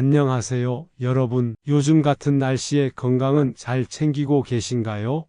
안녕하세요, 여러분. 요즘 같은 날씨에 건강은 잘 챙기고 계신가요?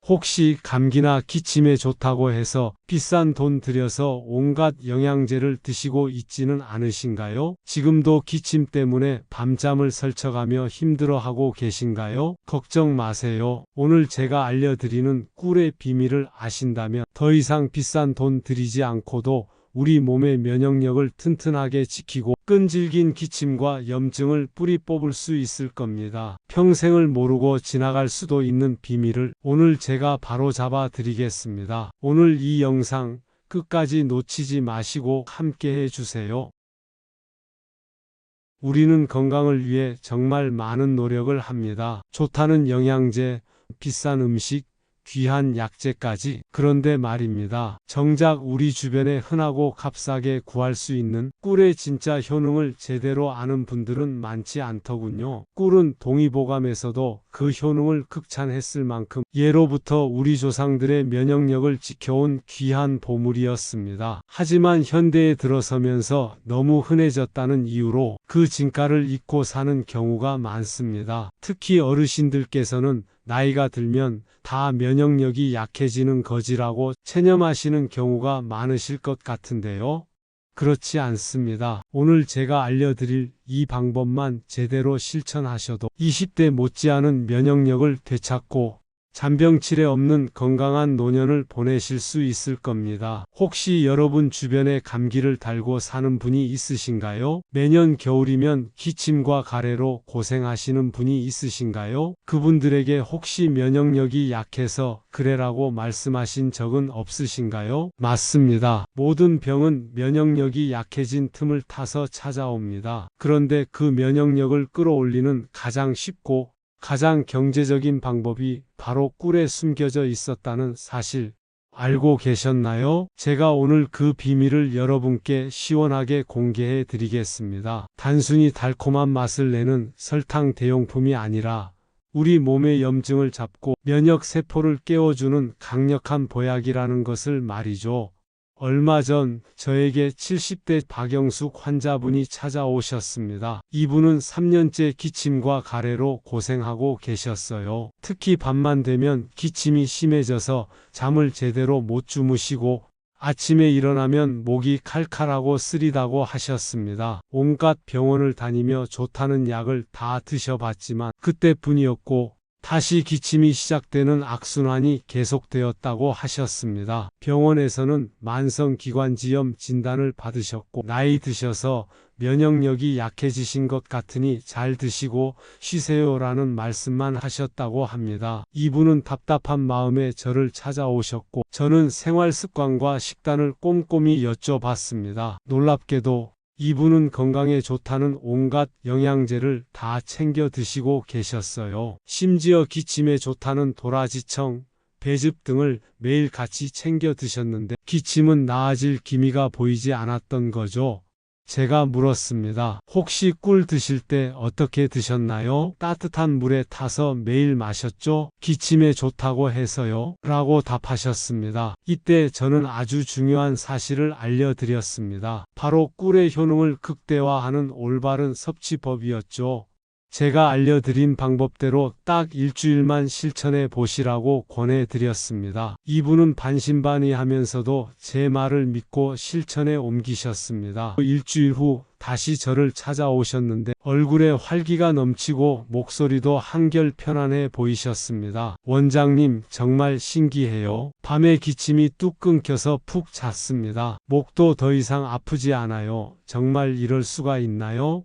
혹시 감기나 기침에 좋다고 해서 비싼 돈 들여서 온갖 영양제를 드시고 있지는 않으신가요? 지금도 기침 때문에 밤잠을 설쳐가며 힘들어하고 계신가요? 걱정 마세요. 오늘 제가 알려드리는 꿀의 비밀을 아신다면 더 이상 비싼 돈 들이지 않고도 우리 몸의 면역력을 튼튼하게 지키고 끈질긴 기침과 염증을 뿌리 뽑을 수 있을 겁니다. 평생을 모르고 지나갈 수도 있는 비밀을 오늘 제가 바로 잡아 드리겠습니다. 오늘 이 영상 끝까지 놓치지 마시고 함께 해주세요. 우리는 건강을 위해 정말 많은 노력을 합니다. 좋다는 영양제, 비싼 음식, 귀한 약재까지. 그런데 말입니다. 정작 우리 주변에 흔하고 값싸게 구할 수 있는 꿀의 진짜 효능을 제대로 아는 분들은 많지 않더군요. 꿀은 동의보감에서도 그 효능을 극찬했을 만큼 예로부터 우리 조상들의 면역력을 지켜온 귀한 보물이었습니다. 하지만 현대에 들어서면서 너무 흔해졌다는 이유로 그 진가를 잊고 사는 경우가 많습니다. 특히 어르신들께서는 나이가 들면 다 면역력이 약해지는 거지라고 체념하시는 경우가 많으실 것 같은데요. 그렇지 않습니다. 오늘 제가 알려드릴 이 방법만 제대로 실천하셔도 20대 못지않은 면역력을 되찾고 잔병치레 없는 건강한 노년을 보내실 수 있을 겁니다. 혹시 여러분 주변에 감기를 달고 사는 분이 있으신가요? 매년 겨울이면 기침과 가래로 고생하시는 분이 있으신가요? 그분들에게 혹시 면역력이 약해서 그래라고 말씀하신 적은 없으신가요? 맞습니다. 모든 병은 면역력이 약해진 틈을 타서 찾아옵니다. 그런데 그 면역력을 끌어올리는 가장 쉽고 가장 경제적인 방법이 바로 꿀에 숨겨져 있었다는 사실 알고 계셨나요? 제가 오늘 그 비밀을 여러분께 시원하게 공개해 드리겠습니다. 단순히 달콤한 맛을 내는 설탕 대용품이 아니라 우리 몸의 염증을 잡고 면역 세포를 깨워주는 강력한 보약이라는 것을 말이죠. 얼마 전 저에게 70대 박영숙 환자분이 찾아오셨습니다. 이분은 3년째 기침과 가래로 고생하고 계셨어요. 특히 밤만 되면 기침이 심해져서 잠을 제대로 못 주무시고 아침에 일어나면 목이 칼칼하고 쓰리다고 하셨습니다. 온갖 병원을 다니며 좋다는 약을 다 드셔봤지만 그때뿐이었고 다시 기침이 시작되는 악순환이 계속되었다고 하셨습니다. 병원에서는 만성기관지염 진단을 받으셨고 나이 드셔서 면역력이 약해지신 것 같으니 잘 드시고 쉬세요라는 말씀만 하셨다고 합니다. 이분은 답답한 마음에 저를 찾아오셨고 저는 생활 습관과 식단을 꼼꼼히 여쭤봤습니다. 놀랍게도 이분은 건강에 좋다는 온갖 영양제를 다 챙겨 드시고 계셨어요. 심지어 기침에 좋다는 도라지청, 배즙 등을 매일 같이 챙겨 드셨는데 기침은 나아질 기미가 보이지 않았던 거죠. 제가 물었습니다. 혹시 꿀 드실 때 어떻게 드셨나요? 따뜻한 물에 타서 매일 마셨죠? 기침에 좋다고 해서요? 라고 답하셨습니다. 이때 저는 아주 중요한 사실을 알려드렸습니다. 바로 꿀의 효능을 극대화하는 올바른 섭취법이었죠. 제가 알려드린 방법대로 딱 일주일만 실천해 보시라고 권해드렸습니다. 이분은 반신반의하면서도 제 말을 믿고 실천에 옮기셨습니다. 일주일 후 다시 저를 찾아오셨는데 얼굴에 활기가 넘치고 목소리도 한결 편안해 보이셨습니다. 원장님, 정말 신기해요. 밤에 기침이 뚝 끊겨서 푹 잤습니다. 목도 더 이상 아프지 않아요. 정말 이럴 수가 있나요?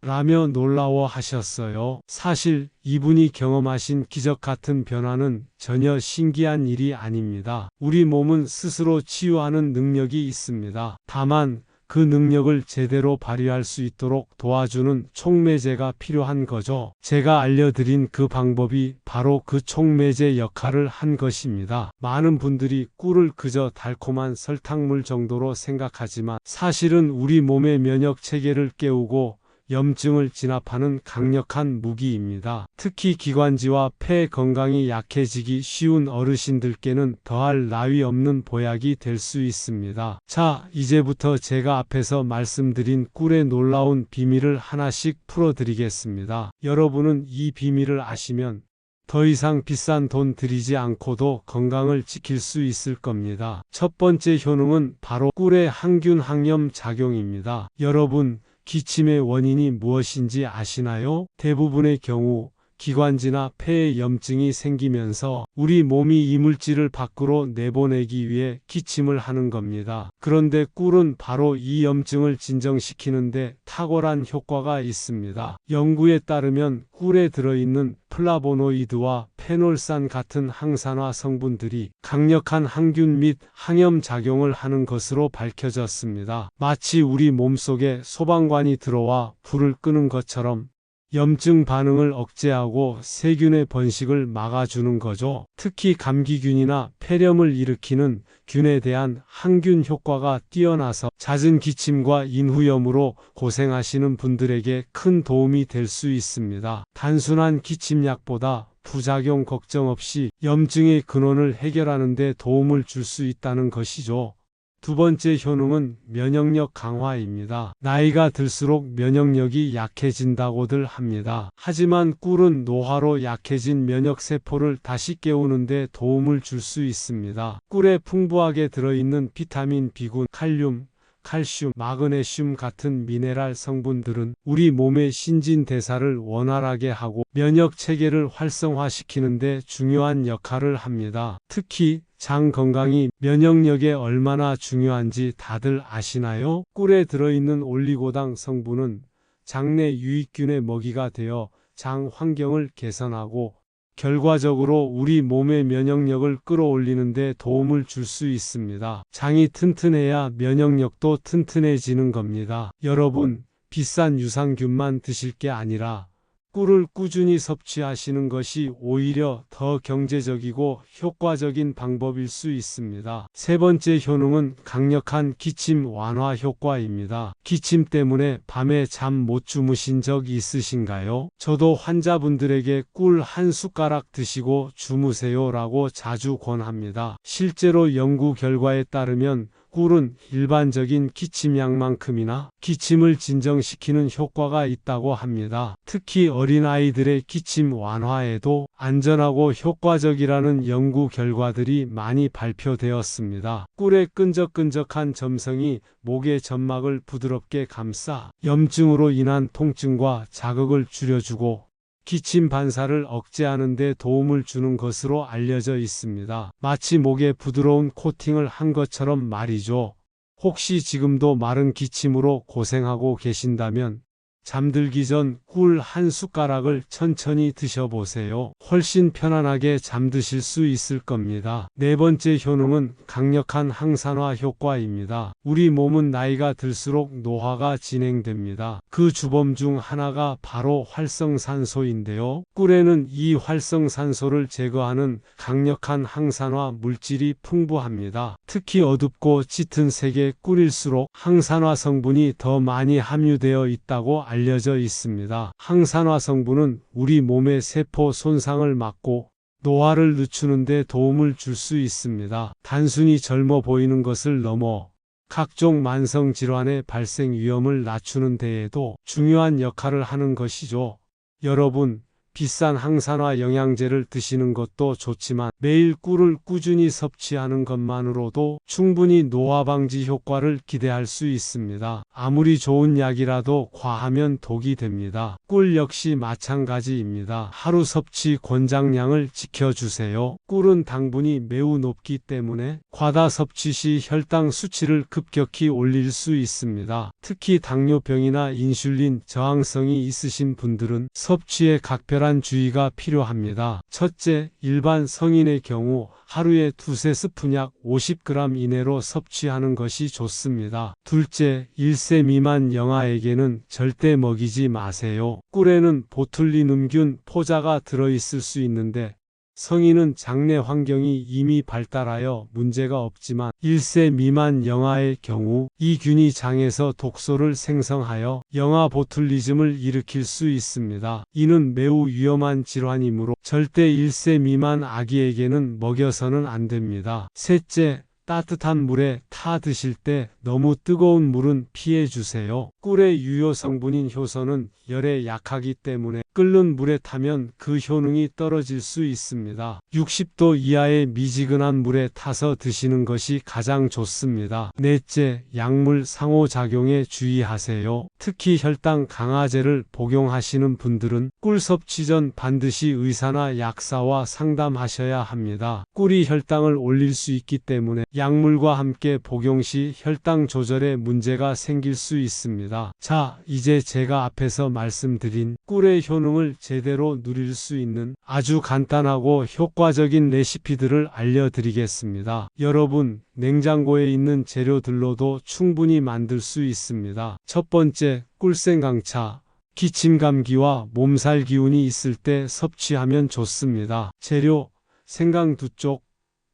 라며 놀라워하셨어요. 사실 이분이 경험하신 기적 같은 변화는 전혀 신기한 일이 아닙니다. 우리 몸은 스스로 치유하는 능력이 있습니다. 다만 그 능력을 제대로 발휘할 수 있도록 도와주는 촉매제가 필요한 거죠. 제가 알려드린 그 방법이 바로 그 촉매제 역할을 한 것입니다. 많은 분들이 꿀을 그저 달콤한 설탕물 정도로 생각하지만 사실은 우리 몸의 면역 체계를 깨우고 염증을 진압하는 강력한 무기입니다. 특히 기관지와 폐 건강이 약해지기 쉬운 어르신들께는 더할 나위 없는 보약이 될 수 있습니다. 자, 이제부터 제가 앞에서 말씀드린 꿀의 놀라운 비밀을 하나씩 풀어드리겠습니다. 여러분은 이 비밀을 아시면 더 이상 비싼 돈 들이지 않고도 건강을 지킬 수 있을 겁니다. 첫 번째 효능은 바로 꿀의 항균 항염 작용입니다. 여러분, 기침의 원인이 무엇인지 아시나요? 대부분의 경우 기관지나 폐에 염증이 생기면서 우리 몸이 이물질을 밖으로 내보내기 위해 기침을 하는 겁니다. 그런데 꿀은 바로 이 염증을 진정시키는데 탁월한 효과가 있습니다. 연구에 따르면 꿀에 들어있는 플라보노이드와 페놀산 같은 항산화 성분들이 강력한 항균 및 항염 작용을 하는 것으로 밝혀졌습니다. 마치 우리 몸속에 소방관이 들어와 불을 끄는 것처럼 염증 반응을 억제하고 세균의 번식을 막아주는 거죠. 특히 감기균이나 폐렴을 일으키는 균에 대한 항균 효과가 뛰어나서 잦은 기침과 인후염으로 고생하시는 분들에게 큰 도움이 될 수 있습니다. 단순한 기침약보다 부작용 걱정 없이 염증의 근원을 해결하는 데 도움을 줄 수 있다는 것이죠. 두 번째 효능은 면역력 강화입니다. 나이가 들수록 면역력이 약해진다고들 합니다. 하지만 꿀은 노화로 약해진 면역세포를 다시 깨우는 데 도움을 줄 수 있습니다. 꿀에 풍부하게 들어있는 비타민 B군, 칼륨, 칼슘, 마그네슘 같은 미네랄 성분들은 우리 몸의 신진대사를 원활하게 하고 면역 체계를 활성화시키는 데 중요한 역할을 합니다. 특히 장 건강이 면역력에 얼마나 중요한지 다들 아시나요? 꿀에 들어있는 올리고당 성분은 장내 유익균의 먹이가 되어 장 환경을 개선하고 결과적으로 우리 몸의 면역력을 끌어올리는 데 도움을 줄 수 있습니다. 장이 튼튼해야 면역력도 튼튼해지는 겁니다. 여러분, 비싼 유산균만 드실 게 아니라 꿀을 꾸준히 섭취하시는 것이 오히려 더 경제적이고 효과적인 방법일 수 있습니다. 세 번째 효능은 강력한 기침 완화 효과입니다. 기침 때문에 밤에 잠 못 주무신 적 있으신가요? 저도 환자분들에게 꿀 한 숟가락 드시고 주무세요라고 자주 권합니다. 실제로 연구 결과에 따르면 꿀은 일반적인 기침약만큼이나 기침을 진정시키는 효과가 있다고 합니다. 특히 어린아이들의 기침 완화에도 안전하고 효과적이라는 연구 결과들이 많이 발표되었습니다. 꿀의 끈적끈적한 점성이 목의 점막을 부드럽게 감싸 염증으로 인한 통증과 자극을 줄여주고 기침 반사를 억제하는 데 도움을 주는 것으로 알려져 있습니다. 마치 목에 부드러운 코팅을 한 것처럼 말이죠. 혹시 지금도 마른 기침으로 고생하고 계신다면 잠들기 전 꿀 한 숟가락을 천천히 드셔보세요. 훨씬 편안하게 잠드실 수 있을 겁니다. 네 번째 효능은 강력한 항산화 효과입니다. 우리 몸은 나이가 들수록 노화가 진행됩니다. 그 주범 중 하나가 바로 활성산소인데요. 꿀에는 이 활성산소를 제거하는 강력한 항산화 물질이 풍부합니다. 특히 어둡고 짙은 색의 꿀일수록 항산화 성분이 더 많이 함유되어 있다고 알려져 있습니다. 항산화 성분은 우리 몸의 세포 손상을 막고 노화를 늦추는 데 도움을 줄 수 있습니다. 단순히 젊어 보이는 것을 넘어 각종 만성 질환의 발생 위험을 낮추는 데에도 중요한 역할을 하는 것이죠. 여러분, 비싼 항산화 영양제를 드시는 것도 좋지만 매일 꿀을 꾸준히 섭취하는 것만으로도 충분히 노화 방지 효과를 기대할 수 있습니다. 아무리 좋은 약이라도 과하면 독이 됩니다. 꿀 역시 마찬가지입니다. 하루 섭취 권장량을 지켜주세요. 꿀은 당분이 매우 높기 때문에 과다 섭취 시 혈당 수치를 급격히 올릴 수 있습니다. 특히 당뇨병이나 인슐린 저항성이 있으신 분들은 섭취에 각별한 주의가 필요합니다. 첫째, 일반 성인의 경우 하루에 두세 스푼 약 50g 이내로 섭취하는 것이 좋습니다. 둘째, 1세 미만 영아에게는 절대 먹이지 마세요. 꿀에는 보툴리눔균 포자가 들어있을 수 있는데 성인은 장내 환경이 이미 발달하여 문제가 없지만 1세 미만 영아의 경우 이 균이 장에서 독소를 생성하여 영아 보툴리즘을 일으킬 수 있습니다. 이는 매우 위험한 질환이므로 절대 1세 미만 아기에게는 먹여서는 안 됩니다. 셋째, 따뜻한 물에 타 드실 때 너무 뜨거운 물은 피해 주세요. 꿀의 유효 성분인 효소는 열에 약하기 때문에 끓는 물에 타면 그 효능이 떨어질 수 있습니다. 60도 이하의 미지근한 물에 타서 드시는 것이 가장 좋습니다. 넷째, 약물 상호작용에 주의하세요. 특히 혈당 강화제를 복용하시는 분들은 꿀 섭취 전 반드시 의사나 약사와 상담하셔야 합니다. 꿀이 혈당을 올릴 수 있기 때문에 약물과 함께 복용 시 혈당 조절에 문제가 생길 수 있습니다. 자, 이제 제가 앞에서 말씀드린 꿀의 효능을 제대로 누릴 수 있는 아주 간단하고 효과적인 레시피들을 알려드리겠습니다. 여러분, 냉장고에 있는 재료들로도 충분히 만들 수 있습니다. 첫 번째, 꿀생강차. 기침 감기와 몸살 기운이 있을 때 섭취하면 좋습니다. 재료, 생강 2쪽,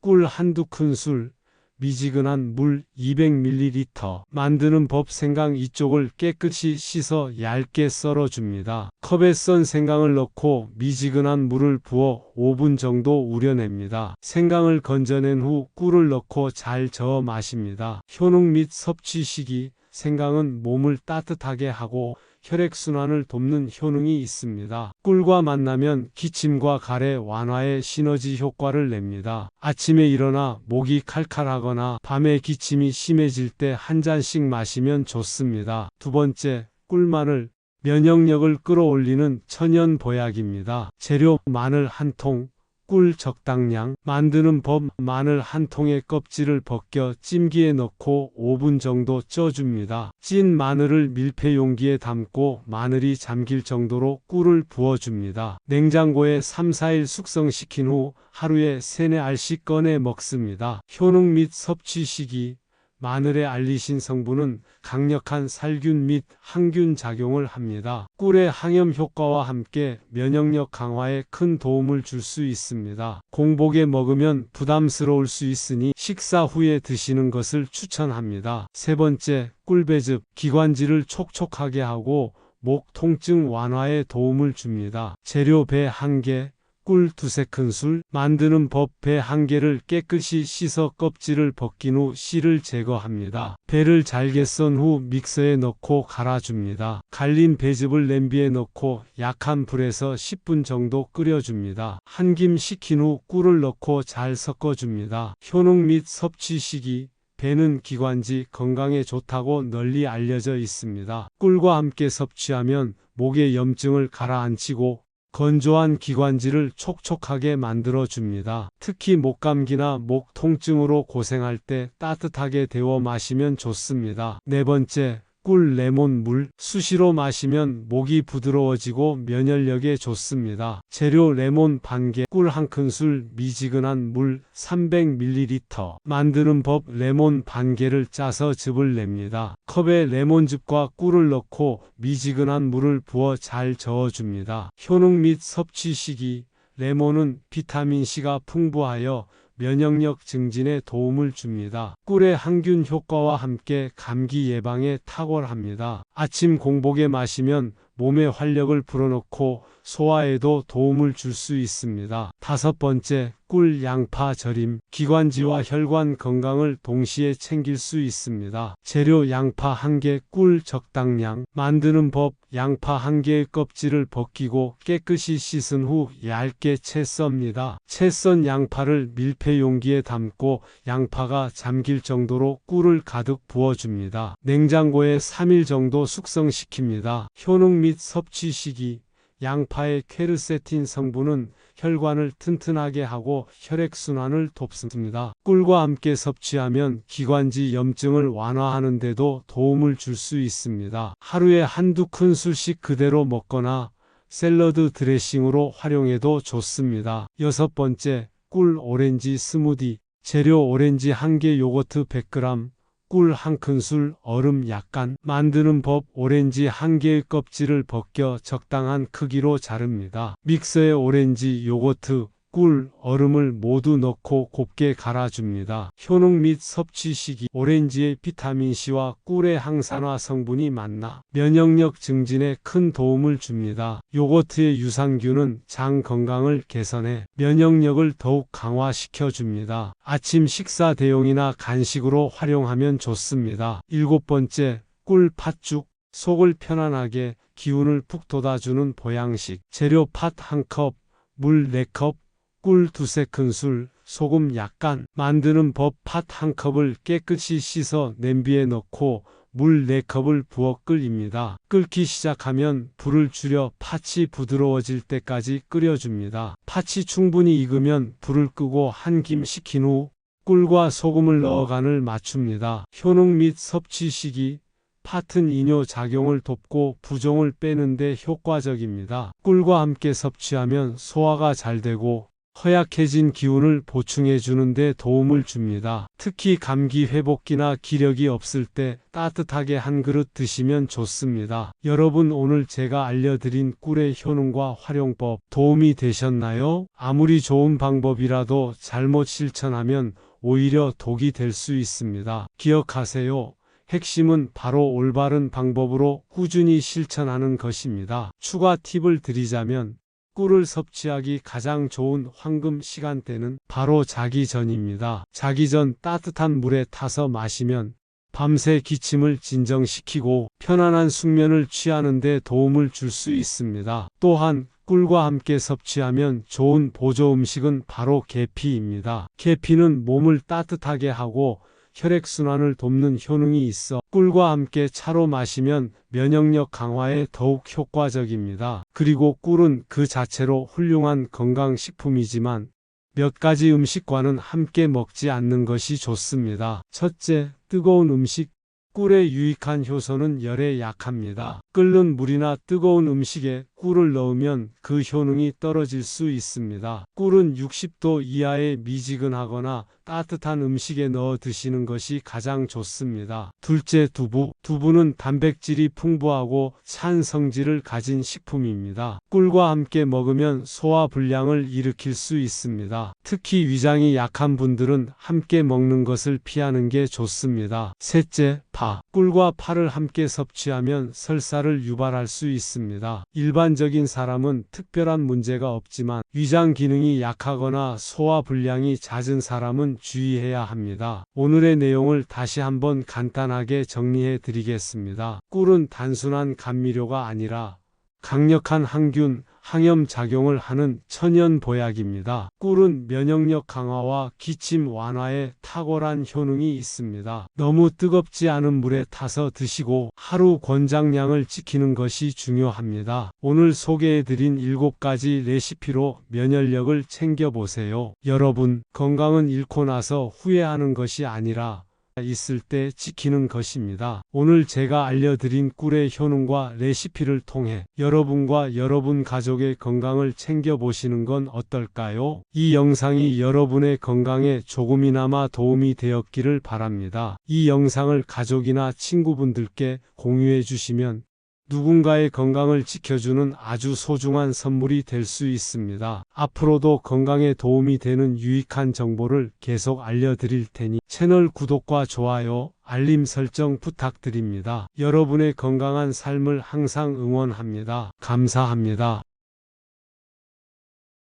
꿀 한두 큰술, 미지근한 물 200ml. 만드는 법. 생강 2쪽을 깨끗이 씻어 얇게 썰어줍니다. 컵에 썬 생강을 넣고 미지근한 물을 부어 5분 정도 우려냅니다. 생강을 건져낸 후 꿀을 넣고 잘 저어 마십니다. 효능 및 섭취 시기. 생강은 몸을 따뜻하게 하고 혈액순환을 돕는 효능이 있습니다. 꿀과 만나면 기침과 가래 완화에 시너지 효과를 냅니다. 아침에 일어나 목이 칼칼하거나 밤에 기침이 심해질 때 한 잔씩 마시면 좋습니다. 두 번째, 꿀마늘. 면역력을 끌어올리는 천연 보약입니다. 재료, 마늘 1통, 꿀 적당량. 만드는 법. 마늘 1통의 껍질을 벗겨 찜기에 넣고 5분 정도 쪄줍니다. 찐 마늘을 밀폐 용기에 담고 마늘이 잠길 정도로 꿀을 부어줍니다. 냉장고에 3-4일 숙성시킨 후 하루에 3-4알씩 꺼내 먹습니다. 효능 및 섭취 시기. 마늘의 알리신 성분은 강력한 살균 및 항균 작용을 합니다. 꿀의 항염 효과와 함께 면역력 강화에 큰 도움을 줄 수 있습니다. 공복에 먹으면 부담스러울 수 있으니 식사 후에 드시는 것을 추천합니다. 세 번째, 꿀배즙. 기관지를 촉촉하게 하고 목 통증 완화에 도움을 줍니다. 재료, 배 1개, 꿀 2-3큰술. 만드는 법. 배 1개를 깨끗이 씻어 껍질을 벗긴 후 씨를 제거합니다. 배를 잘게 썬 후 믹서에 넣고 갈아줍니다. 갈린 배즙을 냄비에 넣고 약한 불에서 10분 정도 끓여줍니다. 한 김 식힌 후 꿀을 넣고 잘 섞어줍니다. 효능 및 섭취 시기. 배는 기관지 건강에 좋다고 널리 알려져 있습니다. 꿀과 함께 섭취하면 목의 염증을 가라앉히고 건조한 기관지를 촉촉하게 만들어줍니다. 특히 목감기나 목 통증으로 고생할 때 따뜻하게 데워 마시면 좋습니다. 네 번째, 꿀 레몬 물. 수시로 마시면 목이 부드러워지고 면역력에 좋습니다. 재료, 레몬 1개, 꿀 1큰술, 미지근한 물 300ml. 만드는 법. 레몬 1개를 짜서 즙을 냅니다. 컵에 레몬즙과 꿀을 넣고 미지근한 물을 부어 잘 저어줍니다. 효능 및 섭취 시기. 레몬은 비타민C가 풍부하여 면역력 증진에 도움을 줍니다. 꿀의 항균 효과와 함께 감기 예방에 탁월합니다. 아침 공복에 마시면 몸의 활력을 불어넣고 소화에도 도움을 줄 수 있습니다. 다섯 번째, 꿀 양파 절임. 기관지와 혈관 건강을 동시에 챙길 수 있습니다. 재료, 양파 1개, 꿀 적당량. 만드는 법. 양파 1개의 껍질을 벗기고 깨끗이 씻은 후 얇게 채 썹니다. 채 썬 양파를 밀폐 용기에 담고 양파가 잠길 정도로 꿀을 가득 부어줍니다. 냉장고에 3일 정도 숙성시킵니다. 효능 및 섭취 시기. 양파의 퀘르세틴 성분은 혈관을 튼튼하게 하고 혈액순환을 돕습니다. 꿀과 함께 섭취하면 기관지 염증을 완화하는 데도 도움을 줄 수 있습니다. 하루에 1-2큰술씩 그대로 먹거나 샐러드 드레싱으로 활용해도 좋습니다. 여섯 번째, 꿀 오렌지 스무디. 재료, 오렌지 1개, 요거트 100g, 꿀 1큰술, 얼음 약간. 만드는 법. 오렌지 1개의 껍질을 벗겨 적당한 크기로 자릅니다. 믹서에 오렌지, 요거트, 꿀, 얼음을 모두 넣고 곱게 갈아줍니다. 효능 및 섭취 시기. 오렌지의 비타민C와 꿀의 항산화 성분이 만나 면역력 증진에 큰 도움을 줍니다. 요거트의 유산균은 장 건강을 개선해 면역력을 더욱 강화시켜 줍니다. 아침 식사 대용이나 간식으로 활용하면 좋습니다. 7번째, 꿀 팥죽. 속을 편안하게 기운을 푹 돋아주는 보양식. 재료 팥 1컵, 물 4컵, 꿀 2-3큰술, 소금 약간. 만드는 법. 팥 1컵을 깨끗이 씻어 냄비에 넣고 물 4컵을 부어 끓입니다. 끓기 시작하면 불을 줄여 팥이 부드러워질 때까지 끓여줍니다. 팥이 충분히 익으면 불을 끄고 한 김 식힌 후 꿀과 소금을 넣어 간을 맞춥니다. 효능 및 섭취 시기. 팥은 이뇨 작용을 돕고 부종을 빼는 데 효과적입니다. 꿀과 함께 섭취하면 소화가 잘 되고 허약해진 기운을 보충해 주는 데 도움을 줍니다. 특히 감기 회복기나 기력이 없을 때 따뜻하게 한 그릇 드시면 좋습니다. 여러분, 오늘 제가 알려드린 꿀의 효능과 활용법 도움이 되셨나요? 아무리 좋은 방법이라도 잘못 실천하면 오히려 독이 될 수 있습니다. 기억하세요. 핵심은 바로 올바른 방법으로 꾸준히 실천하는 것입니다. 추가 팁을 드리자면 꿀을 섭취하기 가장 좋은 황금 시간대는 바로 자기 전입니다. 자기 전 따뜻한 물에 타서 마시면 밤새 기침을 진정시키고 편안한 숙면을 취하는 데 도움을 줄 수 있습니다. 또한 꿀과 함께 섭취하면 좋은 보조 음식은 바로 계피입니다. 계피는 몸을 따뜻하게 하고 혈액순환을 돕는 효능이 있어 꿀과 함께 차로 마시면 면역력 강화에 더욱 효과적입니다. 그리고 꿀은 그 자체로 훌륭한 건강식품이지만 몇 가지 음식과는 함께 먹지 않는 것이 좋습니다. 첫째, 뜨거운 음식. 꿀의 유익한 효소는 열에 약합니다. 끓는 물이나 뜨거운 음식에 꿀을 넣으면 그 효능이 떨어질 수 있습니다. 꿀은 60도 이하의 미지근하거나 따뜻한 음식에 넣어 드시는 것이 가장 좋습니다. 둘째, 두부. 두부는 단백질이 풍부하고 찬 성질을 가진 식품입니다. 꿀과 함께 먹으면 소화 불량을 일으킬 수 있습니다. 특히 위장이 약한 분들은 함께 먹는 것을 피하는 게 좋습니다. 셋째, 파. 꿀과 파를 함께 섭취하면 설사를 유발할 수 있습니다. 일반적인 사람은 특별한 문제가 없지만 위장 기능이 약하거나 소화 불량이 잦은 사람은 주의해야 합니다. 오늘의 내용을 다시 한번 간단하게 정리해 드리겠습니다. 꿀은 단순한 감미료가 아니라 강력한 항균, 항염 작용을 하는 천연 보약입니다. 꿀은 면역력 강화와 기침 완화에 탁월한 효능이 있습니다. 너무 뜨겁지 않은 물에 타서 드시고 하루 권장량을 지키는 것이 중요합니다. 오늘 소개해드린 7가지 레시피로 면역력을 챙겨보세요. 여러분, 건강은 잃고 나서 후회하는 것이 아니라 있을 때 지키는 것입니다. 오늘 제가 알려드린 꿀의 효능과 레시피를 통해 여러분과 여러분 가족의 건강을 챙겨보시는 건 어떨까요? 이 영상이 여러분의 건강에 조금이나마 도움이 되었기를 바랍니다. 이 영상을 가족이나 친구분들께 공유해 주시면 누군가의 건강을 지켜주는 아주 소중한 선물이 될 수 있습니다. 앞으로도 건강에 도움이 되는 유익한 정보를 계속 알려드릴 테니 채널 구독과 좋아요, 알림 설정 부탁드립니다. 여러분의 건강한 삶을 항상 응원합니다. 감사합니다.